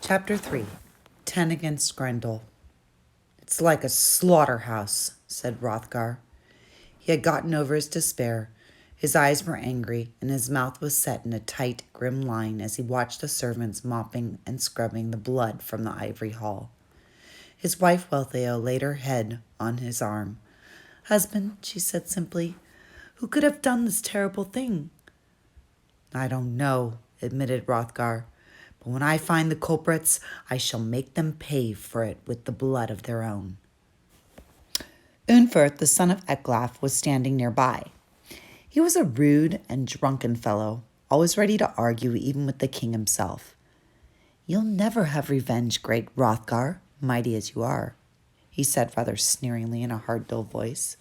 Chapter 3 10 Against Grendel. "It's like a slaughterhouse," said Hrothgar. He had gotten over his despair. His eyes were angry, and his mouth was set in a tight, grim line as he watched the servants mopping and scrubbing the blood from the ivory hall. His wife Wealhtheow laid her head on his arm. "Husband," she said simply, "who could have done this terrible thing?" "I don't know," admitted Hrothgar. "But when I find the culprits, I shall make them pay for it with the blood of their own." Unferth, the son of Ecglaf, was standing nearby. He was a rude and drunken fellow, always ready to argue even with the king himself. "You'll never have revenge, great Hrothgar, mighty as you are," he said rather sneeringly in a hard, dull voice.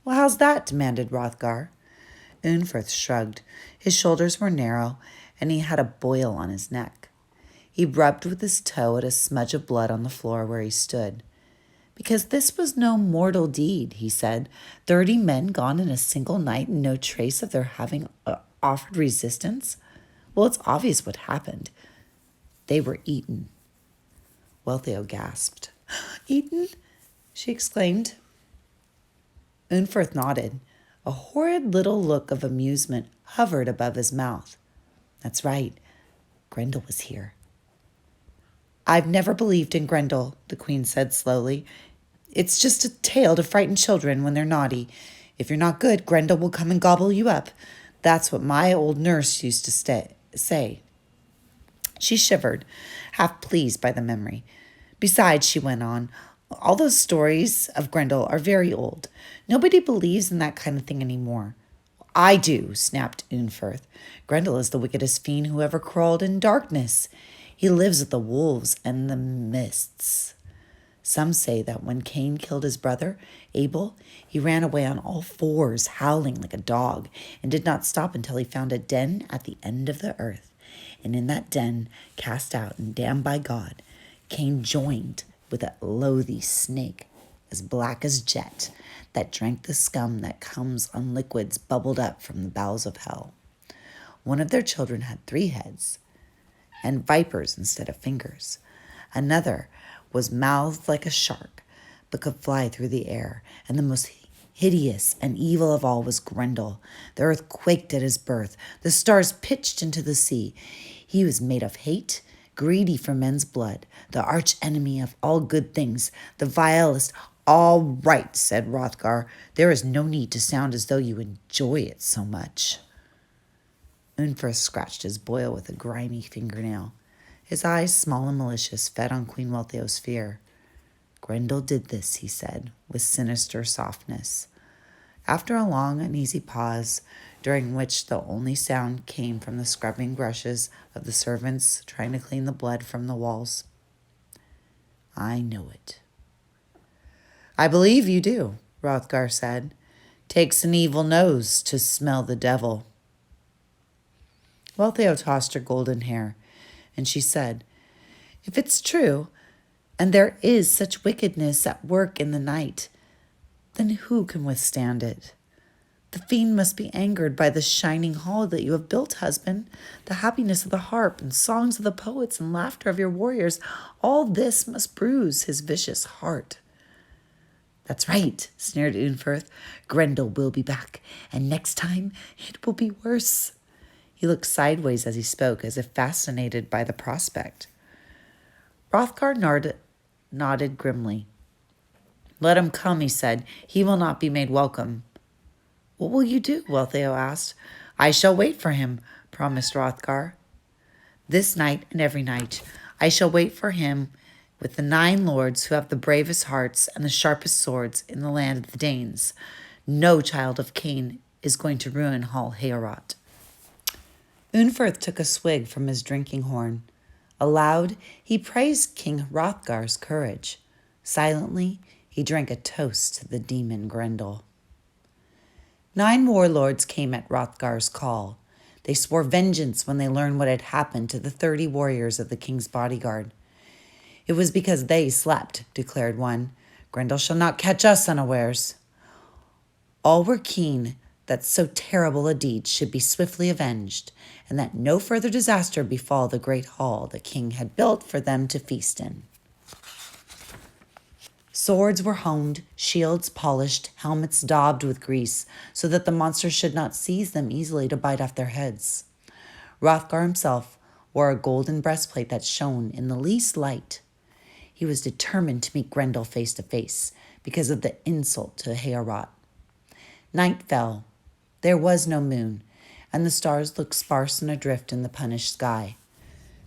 "Well, how's that?" demanded Hrothgar. Unferth shrugged. His shoulders were narrow, and he had a boil on his neck. He rubbed with his toe at a smudge of blood on the floor where he stood. "Because this was no mortal deed," he said. 30 men gone in a single night and no trace of their having offered resistance? Well, it's obvious what happened. They were eaten." Wealhtheow gasped. "Eaten?" she exclaimed. Unferth nodded. A horrid little look of amusement hovered above his mouth. "That's right. Grendel was here." "I've never believed in Grendel," the queen said slowly. "It's just a tale to frighten children when they're naughty. If you're not good, Grendel will come and gobble you up. That's what my old nurse used to say." She shivered, half pleased by the memory. "Besides," she went on, "all those stories of Grendel are very old. Nobody believes in that kind of thing anymore." "I do," snapped Unferth. "Grendel is the wickedest fiend who ever crawled in darkness. He lives with the wolves and the mists. Some say that when Cain killed his brother, Abel, he ran away on all fours, howling like a dog, and did not stop until he found a den at the end of the earth. And in that den, cast out and damned by God, Cain joined with a loathy snake, as black as jet, that drank the scum that comes on liquids bubbled up from the bowels of hell. One of their children had 3 heads, and vipers instead of fingers. Another was mouthed like a shark, but could fly through the air. And the most hideous and evil of all was Grendel. The earth quaked at his birth. The stars pitched into the sea. He was made of hate, greedy for men's blood, the arch enemy of all good things, the vilest." "All right," said Hrothgar. "There is no need to sound as though you enjoy it so much." Unferth scratched his boil with a grimy fingernail. His eyes, small and malicious, fed on Queen Wealhtheow's fear. "Grendel did this," he said, with sinister softness. After a long, uneasy pause, during which the only sound came from the scrubbing brushes of the servants trying to clean the blood from the walls, "I know it." "I believe you do," Hrothgar said. "Takes an evil nose to smell the devil." Wealhtheow tossed her golden hair, and she said, "If it's true, and there is such wickedness at work in the night, then who can withstand it? The fiend must be angered by the shining hall that you have built, husband. The happiness of the harp and songs of the poets and laughter of your warriors, all this must bruise his vicious heart." "That's right," sneered Unferth. "Grendel will be back, and next time it will be worse." He looked sideways as he spoke, as if fascinated by the prospect. Hrothgar nodded grimly. "Let him come," he said. "He will not be made welcome." "What will you do?" Wealhtheow asked. "I shall wait for him," promised Hrothgar. "This night and every night I shall wait for him with the 9 lords who have the bravest hearts and the sharpest swords in the land of the Danes. No child of Cain is going to ruin Hall Heorot." Unferth took a swig from his drinking horn. Aloud, he praised King Hrothgar's courage. Silently, he drank a toast to the demon Grendel. 9 warlords came at Hrothgar's call. They swore vengeance when they learned what had happened to the 30 warriors of the king's bodyguard. "It was because they slept," declared one. "Grendel shall not catch us unawares." All were keen that so terrible a deed should be swiftly avenged, and that no further disaster befall the great hall the king had built for them to feast in. Swords were honed, shields polished, helmets daubed with grease, so that the monsters should not seize them easily to bite off their heads. Hrothgar himself wore a golden breastplate that shone in the least light. He was determined to meet Grendel face to face because of the insult to Heorot. Night fell. There was no moon, and the stars looked sparse and adrift in the punished sky.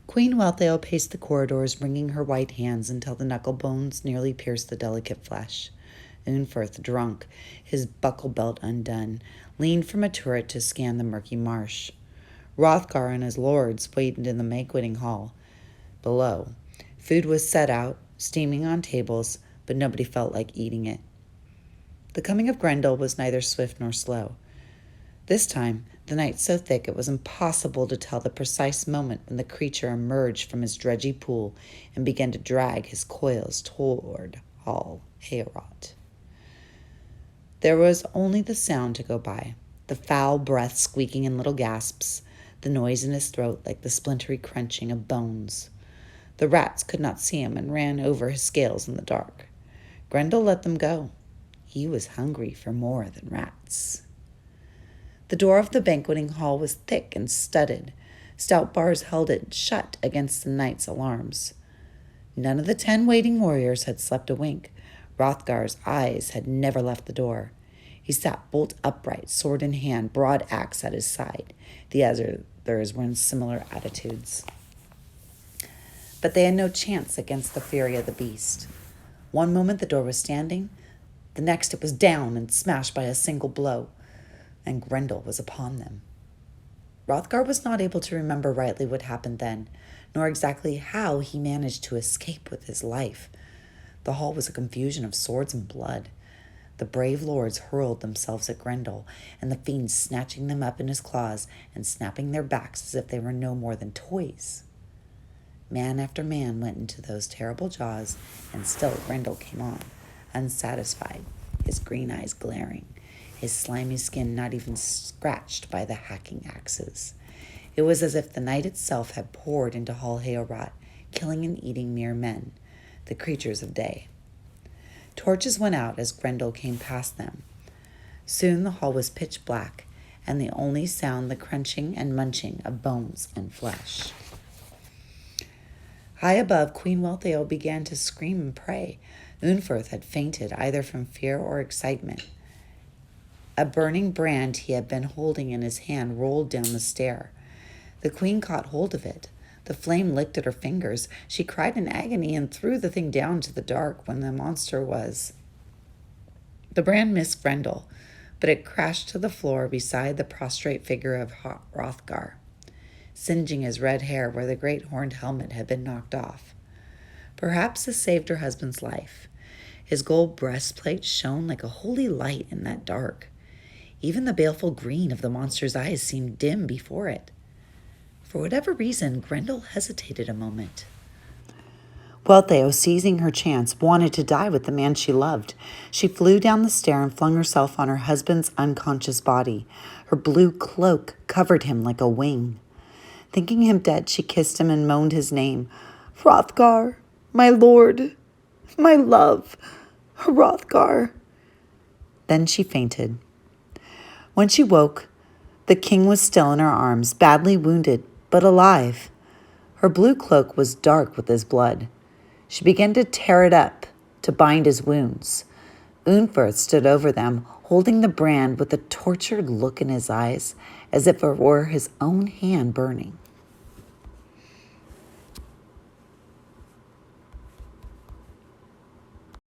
Queen Wealhtheow paced the corridors, wringing her white hands until the knuckle bones nearly pierced the delicate flesh. Unferth, drunk, his buckle belt undone, leaned from a turret to scan the murky marsh. Hrothgar and his lords waited in the banqueting hall. Below, food was set out, steaming on tables, but nobody felt like eating it. The coming of Grendel was neither swift nor slow. This time, the night so thick it was impossible to tell the precise moment when the creature emerged from his dredgy pool and began to drag his coils toward Hall Heorot. There was only the sound to go by, the foul breath squeaking in little gasps, the noise in his throat like the splintery crunching of bones. The rats could not see him and ran over his scales in the dark. Grendel let them go. He was hungry for more than rats. The door of the banqueting hall was thick and studded. Stout bars held it shut against the night's alarms. None of the 10 waiting warriors had slept a wink. Hrothgar's eyes had never left the door. He sat bolt upright, sword in hand, broad axe at his side. The others were in similar attitudes. But they had no chance against the fury of the beast. One moment the door was standing, the next it was down and smashed by a single blow, and Grendel was upon them. Hrothgar was not able to remember rightly what happened then, nor exactly how he managed to escape with his life. The hall was a confusion of swords and blood. The brave lords hurled themselves at Grendel, and the fiend snatching them up in his claws and snapping their backs as if they were no more than toys. Man after man went into those terrible jaws, and still Grendel came on, unsatisfied, his green eyes glaring, his slimy skin not even scratched by the hacking axes. It was as if the night itself had poured into Hall Heorot, killing and eating mere men, the creatures of day. Torches went out as Grendel came past them. Soon the hall was pitch black, and the only sound the crunching and munching of bones and flesh. High above, Queen Wealhtheow began to scream and pray. Unferth had fainted either from fear or excitement. A burning brand he had been holding in his hand rolled down the stair. The queen caught hold of it. The flame licked at her fingers. She cried in agony and threw the thing down to the dark when the monster was. The brand missed Grendel, but it crashed to the floor beside the prostrate figure of Hrothgar, singeing his red hair where the great horned helmet had been knocked off. Perhaps this saved her husband's life. His gold breastplate shone like a holy light in that dark. Even the baleful green of the monster's eyes seemed dim before it. For whatever reason, Grendel hesitated a moment. Wealhtheow, seizing her chance, wanted to die with the man she loved. She flew down the stair and flung herself on her husband's unconscious body. Her blue cloak covered him like a wing. Thinking him dead, she kissed him and moaned his name. "Hrothgar, my lord, my love, Hrothgar." Then she fainted. When she woke, the king was still in her arms, badly wounded, but alive. Her blue cloak was dark with his blood. She began to tear it up to bind his wounds. Unferth stood over them, holding the brand with a tortured look in his eyes, as if it were his own hand burning.